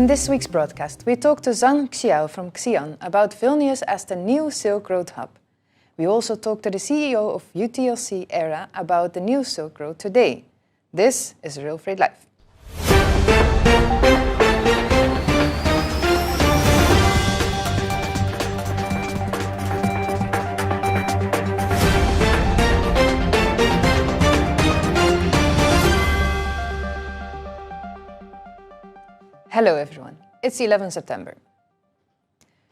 this week's broadcast, we talked to Zhang Xiao from Xi'an about Vilnius as the new Silk Road hub. We also talked to the CEO of UTLC ERA about the new Silk Road today. This is RailFreight Live. Hello everyone, it's 11 September.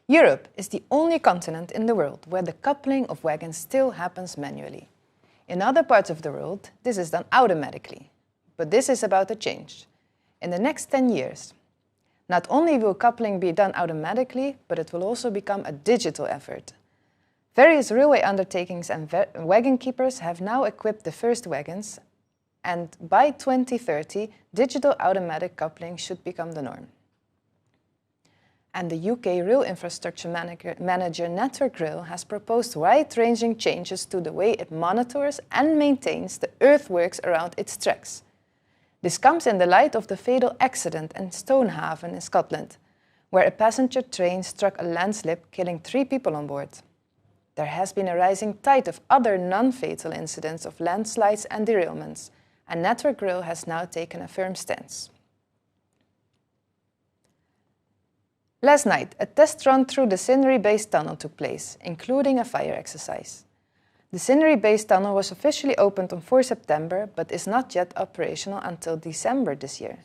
Europe is the only continent in the world where the coupling of wagons still happens manually. In other parts of the world, this is done automatically. But this is about to change. In the next 10 years, not only will coupling be done automatically, but it will also become a digital effort. Various railway undertakings and wagon keepers have now equipped the first wagons, and by 2030, digital automatic coupling should become the norm. And the UK rail infrastructure manager Network Rail has proposed wide-ranging changes to the way it monitors and maintains the earthworks around its tracks. This comes in the light of the fatal accident in Stonehaven in Scotland, where a passenger train struck a landslip, killing 3 people on board. There has been a rising tide of other non-fatal incidents of landslides and derailments, and Network Rail has now taken a firm stance. Last night, a test run through the Scenery-based tunnel took place, including a fire exercise. The Scenery-based tunnel was officially opened on 4 September, but is not yet operational until December this year.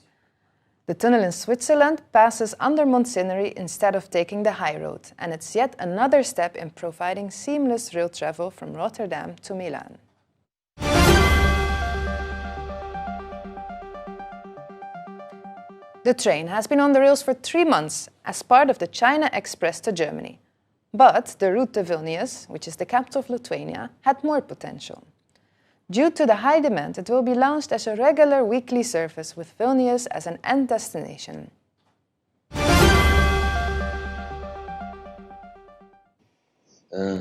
The tunnel in Switzerland passes under Mont Scenery instead of taking the high road, and it's yet another step in providing seamless rail travel from Rotterdam to Milan. The train has been on the rails for 3 months as part of the China Express to Germany. But the route to Vilnius, which is the capital of Lithuania, had more potential. Due to the high demand, it will be launched as a regular weekly service with Vilnius as an end destination.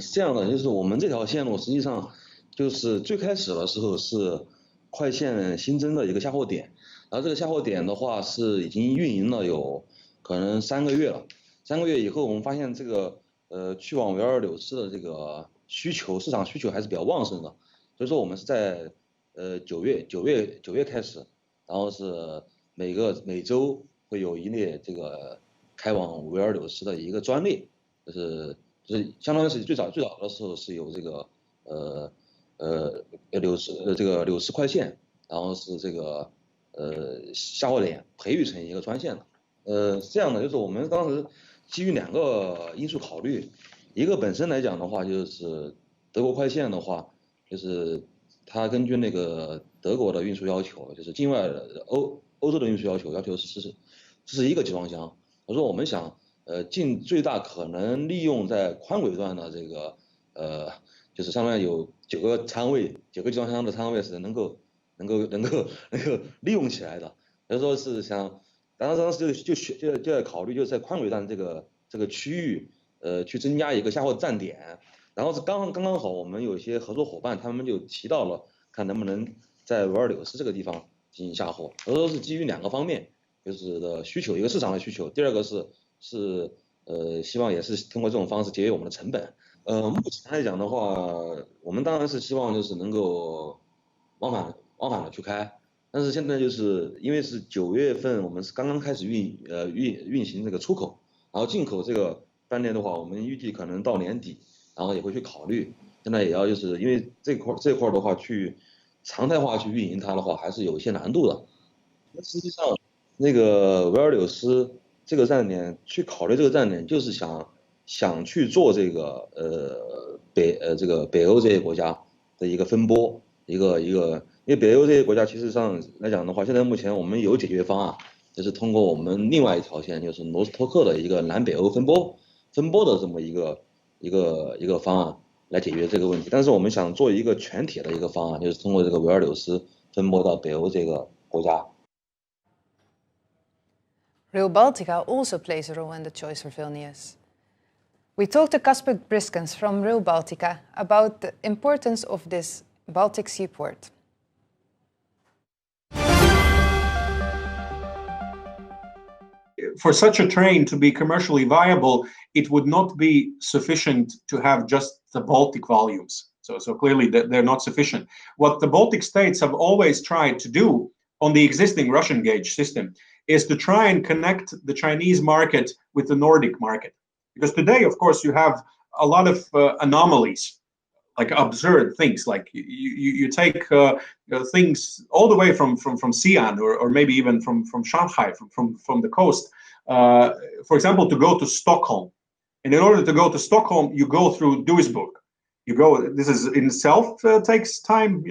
是这样的，就是我们这条线路实际上就是最开始的时候是快线新增的一个下货点。然后这个下货点的话是已经运营了有可能3个月了，3个月以后我们发现这个去往维尔纽斯的这个市场需求还是比较旺盛的，所以说我们是在9月开始，然后是每周会有一列这个开往维尔纽斯的一个专列，就是相当于是最早的时候是有这个纽斯快线，然后是这个下货点培育成一个专线的。是这样的，就是我们当时基于2个因素考虑，一个本身来讲的话，就是德国快线的话，就是它根据那个德国的运输要求，就是境外的欧洲的运输要求是一个集装箱。我说我们想尽最大可能利用在宽轨段的这个就是上面有9个仓位，9个集装箱的仓位是能够利用起来的，所以说是想，当时就在考虑，就是在宽轨段这个区域，去增加一个下货站点，然后是刚好我们有一些合作伙伴，他们就提到了，看能不能在维尔纽斯这个地方进行下货，所以说是基于2个方面，就是的需求，一个市场的需求，第二个是希望也是通过这种方式节约我们的成本。目前来讲的话，我们当然是希望就是能够往返的去开，但是现在就是因为是9月份，我们是刚刚开始运行这个出口，然后进口这个班列的话，我们预计可能到年底，然后也会去考虑。现在也要就是因为这块的话，去常态化去运营它的话，还是有一些难度的。那实际上，那个维尔纽斯这个站点去考虑这个站点，就是想去做这个北欧这些国家的一个分拨，一个。因为北欧这些国家其实上来讲的话，现在目前我们有解决方案，就是通过我们另外一条线，就是罗斯托克的一个南北欧分拨的这么一个方案来解决这个问题。但是我们想做一个全体的一个方案，就是通过这个维尔纽斯分拨到北欧这个国家。Rail Baltica also plays a role in the choice for Vilnius. We talked to Kasper Briskens from Rail Baltica about the importance of this Baltic seaport. for such a train to be commercially viable, it would not be sufficient to have just the Baltic volumes. So clearly they're not sufficient. What the Baltic states have always tried to do on the existing Russian gauge system is to try and connect the Chinese market with the Nordic market. Because today, of course, you have a lot of anomalies, like absurd things, like you take things all the way from Xi'an or maybe even from Shanghai, from the coast, for example, to go to Stockholm. And in order to go to Stockholm, you go through Duisburg. This is in itself takes time,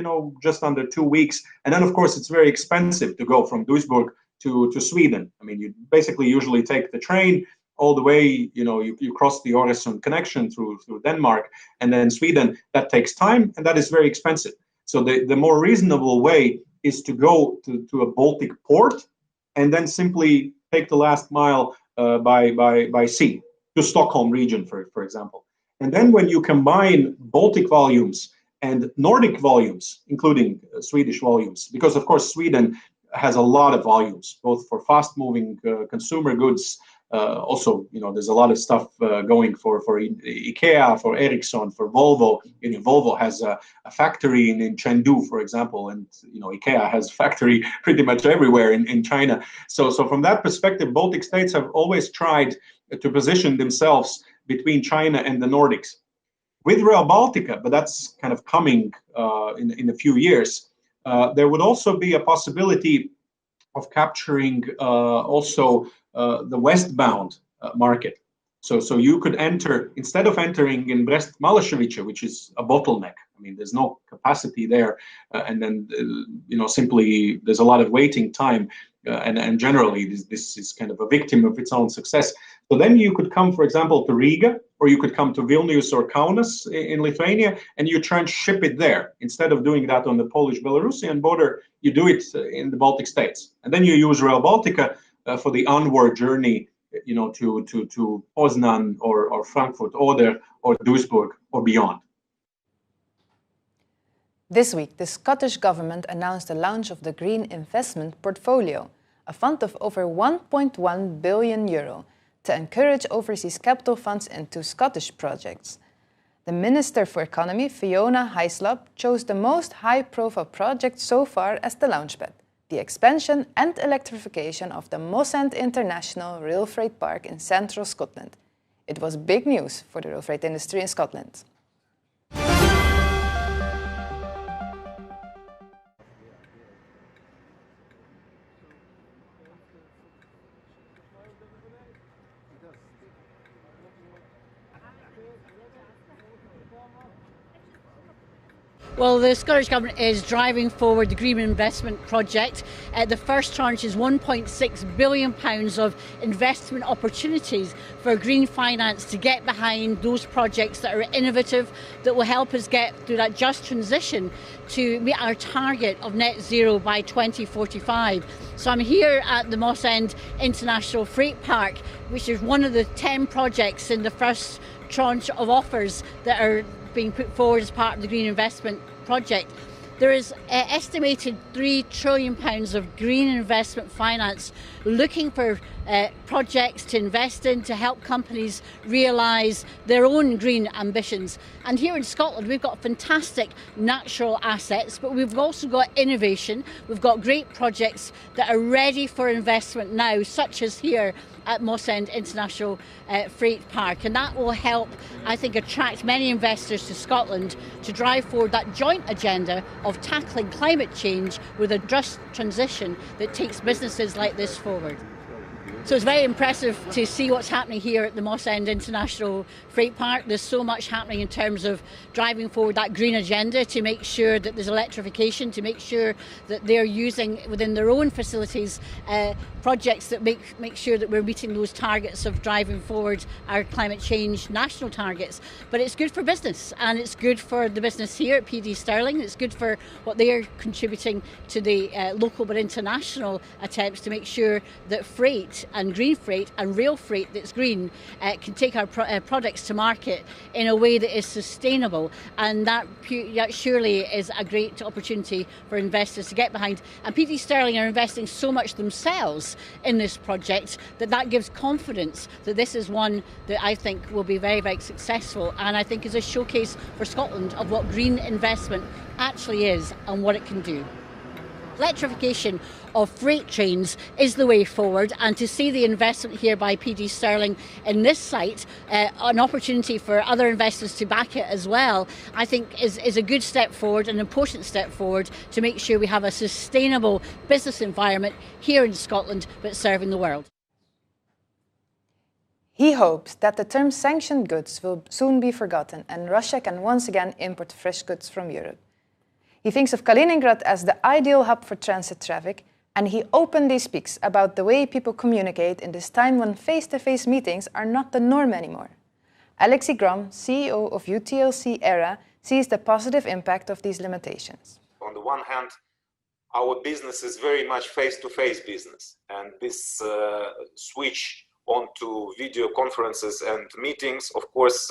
just under 2 weeks. And then, of course, it's very expensive to go from Duisburg to Sweden. I mean, you basically usually take the train all the way, you cross the Öresund connection through Denmark, and then Sweden. That takes time, and that is very expensive. So the more reasonable way is to go to a Baltic port, and then simply take the last mile by sea to Stockholm region, for example. And then when you combine Baltic volumes and Nordic volumes, including Swedish volumes, because of course Sweden has a lot of volumes, both for fast-moving consumer goods. Also, there's a lot of stuff going for IKEA, for Ericsson, for Volvo. Volvo has a factory in Chengdu, for example, and IKEA has a factory pretty much everywhere in China. So from that perspective, Baltic states have always tried to position themselves between China and the Nordics. With Rail Baltica, but that's kind of coming in a few years, there would also be a possibility of capturing also the westbound market. So you could enter, instead of entering in Brest-Maleševice, which is a bottleneck. I mean, there's no capacity there, and then simply there's a lot of waiting time, and generally this is kind of a victim of its own success. So then you could come, for example, to Riga, or you could come to Vilnius or Kaunas in Lithuania, and you transship it there. Instead of doing that on the Polish-Belarusian border, you do it in the Baltic states, and then you use Rail Baltica for the onward journey, to Poznan or Frankfurt Oder or Duisburg or beyond. This week, the Scottish Government announced the launch of the Green Investment Portfolio, a fund of over €1.1 billion to encourage overseas capital funds into Scottish projects. The Minister for Economy, Fiona Hyslop, chose the most high-profile project so far as the launchpad: the expansion and electrification of the Moss End International RailFreight Park in central Scotland. It was big news for the RailFreight industry in Scotland. Well, the Scottish Government is driving forward the Green Investment Project. The first tranche is £1.6 billion of investment opportunities for green finance to get behind those projects that are innovative, that will help us get through that just transition to meet our target of net zero by 2045. So I'm here at the Moss End International Freight Park, which is one of the 10 projects in the first tranche of offers that are being put forward as part of the Green Investment Project. There is estimated £3 trillion of green investment finance looking for projects to invest in to help companies realise their own green ambitions. And here in Scotland, we've got fantastic natural assets, but we've also got innovation. We've got great projects that are ready for investment now, such as here at Moss End International Freight Park, and that will help, I think, attract many investors to Scotland to drive forward that joint agenda of tackling climate change with a just transition that takes businesses like this forward. So it's very impressive to see what's happening here at the Moss End International Freight Park. There's so much happening in terms of driving forward that green agenda to make sure that there's electrification, to make sure that they're using within their own facilities projects that make sure that we're meeting those targets of driving forward our climate change national targets. But it's good for business, and it's good for the business here at PD Stirling. It's good for what they are contributing to the local but international attempts to make sure that freight and green freight and rail freight that's green can take our products to market in a way that is sustainable, and that surely is a great opportunity for investors to get behind. And PD Sterling are investing so much themselves in this project that gives confidence that this is one that I think will be very, very successful, and I think is a showcase for Scotland of what green investment actually is and what it can do. Electrification of freight trains is the way forward, and to see the investment here by PD Sterling in this site, an opportunity for other investors to back it as well, I think is a good step forward, an important step forward to make sure we have a sustainable business environment here in Scotland but serving the world. He hopes that the term sanctioned goods will soon be forgotten and Russia can once again import fresh goods from Europe. He thinks of Kaliningrad as the ideal hub for transit traffic, and he openly speaks about the way people communicate in this time when face-to-face meetings are not the norm anymore. Alexei Grom, CEO of UTLC ERA, sees the positive impact of these limitations. On the one hand, our business is very much face-to-face business, and this switch onto video conferences and meetings, of course,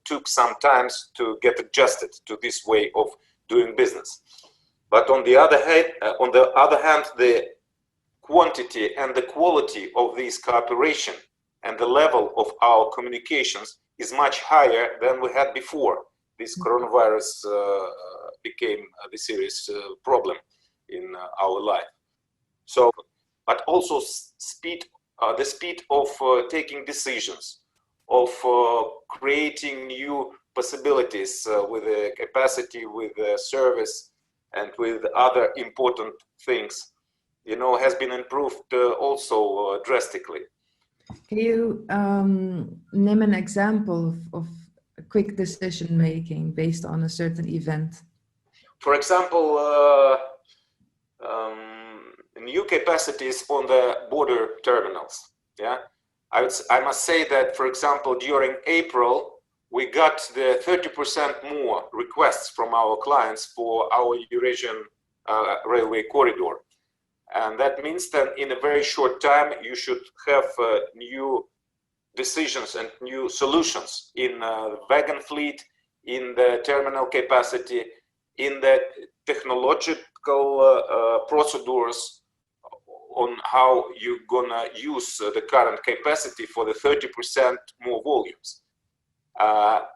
took some time to get adjusted to this way of doing business. But on the other hand, the quantity and the quality of this cooperation and the level of our communications is much higher than we had before this coronavirus became the serious problem in our life. So, but also the speed of taking decisions, of creating new possibilities with the capacity, with the service, and with other important things, has been improved also drastically. Can you name an example of a quick decision making based on a certain event? For example, new capacities on the border terminals. Yeah, I must say that, for example, during April, we got the 30% more requests from our clients for our Eurasian railway corridor. And that means that in a very short time, you should have new decisions and new solutions in the wagon fleet, in the terminal capacity, in the technological procedures on how you're gonna use the current capacity for the 30% more volumes.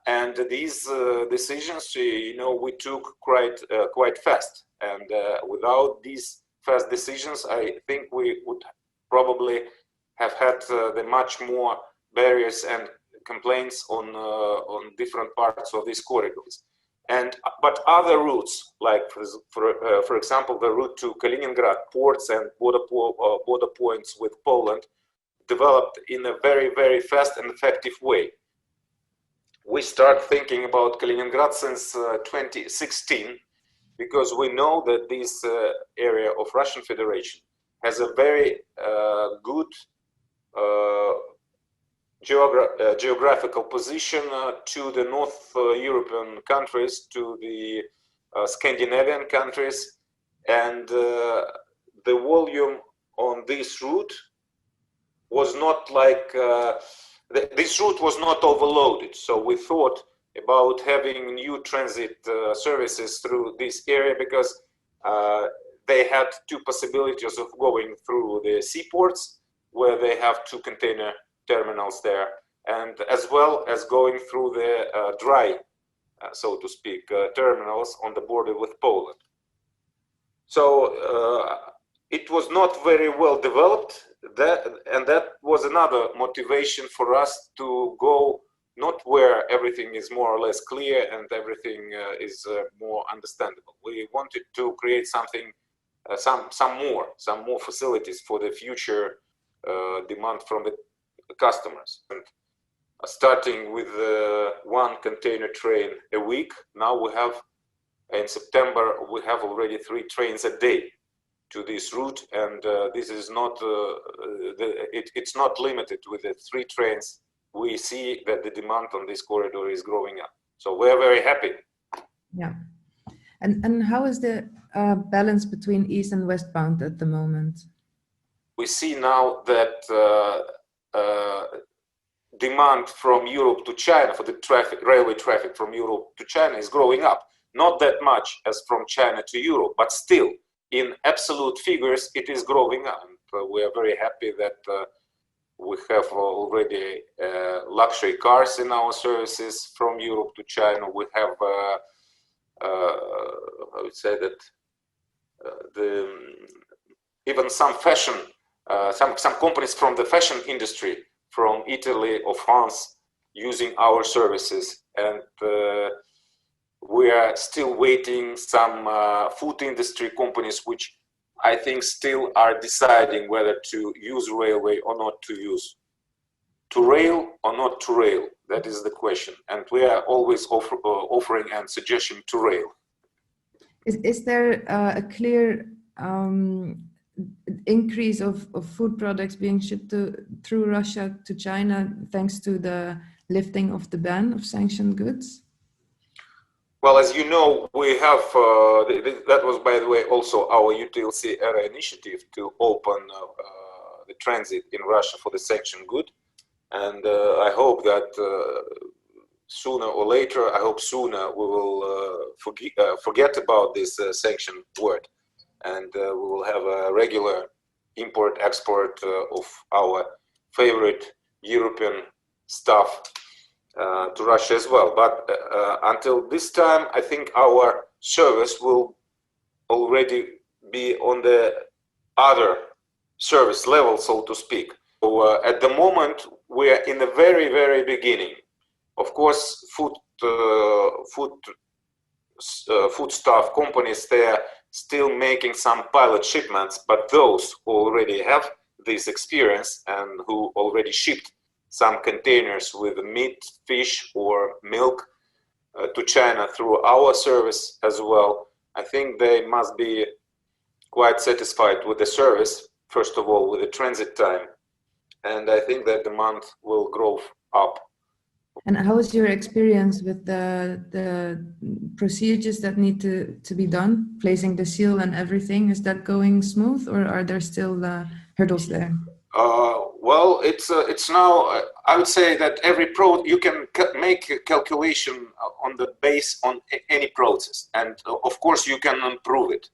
And these decisions, we took quite fast. And without these fast decisions, I think we would probably have had the much more barriers and complaints on different parts of these corridors. But other routes, like for example, the route to Kaliningrad ports and border points with Poland, developed in a very, very fast and effective way. We start thinking about Kaliningrad since 2016, because we know that this area of Russian Federation has a very good geographical position to the North European countries, to the Scandinavian countries, and the volume on this route was not like this route was not overloaded. So we thought about having new transit services through this area, because they had two possibilities of going through the seaports, where they have two container terminals there, and as well as going through the dry, so to speak, terminals on the border with Poland. So it was not very well developed, and that was another motivation for us to go not where everything is more or less clear and everything is more understandable. We wanted to create something, some more facilities for the future demand from the customers. And starting with one container train a week, now we have, in September, we have already 3 trains a day to this route, and this is not, it's not limited with the 3 trains. We see that the demand on this corridor is growing up. So we're very happy. Yeah. And how is the balance between east and westbound at the moment? we see now that demand from Europe to China for the railway traffic from Europe to China is growing up. Not that much as from China to Europe, but still, in absolute figures, it is growing up. And we are very happy that we have already luxury cars in our services from Europe to China. We have, I would say that even some fashion, some companies from the fashion industry from Italy or France using our services, and we are still waiting some food industry companies which I think still are deciding whether to use railway or not to use. To rail or not to rail, that is the question. And we are always offering and suggesting to rail. Is there a clear increase of food products being shipped through Russia to China thanks to the lifting of the ban of sanctioned goods? Well, as you know, we have, that was, by the way, also our UTLC era initiative to open the transit in Russia for the sanctioned good. And I hope that sooner or later, I hope sooner, we will forget about this sanctioned word. And we will have a regular import-export of our favorite European stuff to Russia as well. But until this time, I think our service will already be on the other service level, so to speak. So at the moment, we are in the very, very beginning. Of course, foodstuff companies, they are still making some pilot shipments, but those who already have this experience and who already shipped some containers with meat, fish, or milk to China through our service as well, I think they must be quite satisfied with the service, first of all, with the transit time. And I think that demand will grow up. And how is your experience with the procedures that need to be done, placing the seal and everything? Is that going smooth, or are there still hurdles there? Well, it's now, I would say that you can make a calculation on the base on any process, and of course you can improve it.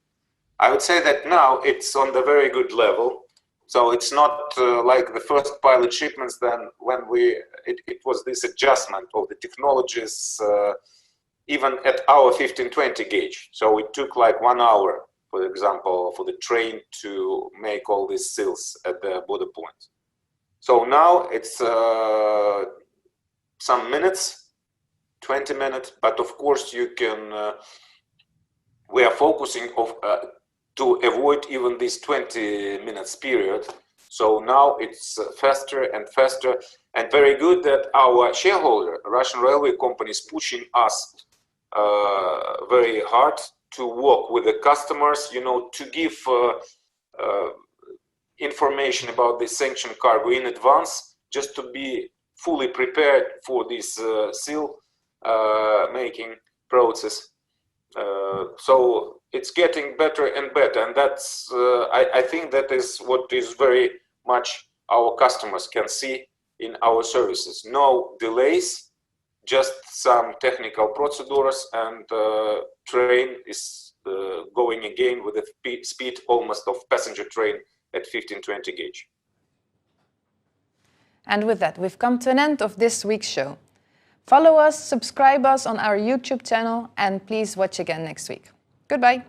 I would say that now it's on the very good level. So it's not like the first pilot shipments. Then when it was this adjustment of the technologies, even at our 1520 gauge. So it took like 1 hour, for example, for the train to make all these seals at the border point. So now it's some minutes, 20 minutes, but of course you can, we are focusing to avoid even this 20 minutes period. So now it's faster and faster, and very good that our shareholder, Russian Railway Company, is pushing us very hard to work with the customers, you know, to give information about the sanctioned cargo in advance, just to be fully prepared for this seal making process. So it's getting better and better, and that's I think that is what is very much our customers can see in our services. No delays, just some technical procedures, and train is going again with a speed almost of passenger train at 1520 gauge. And with that, we've come to an end of this week's show. Follow us, subscribe us on our YouTube channel, and please watch again next week. Goodbye.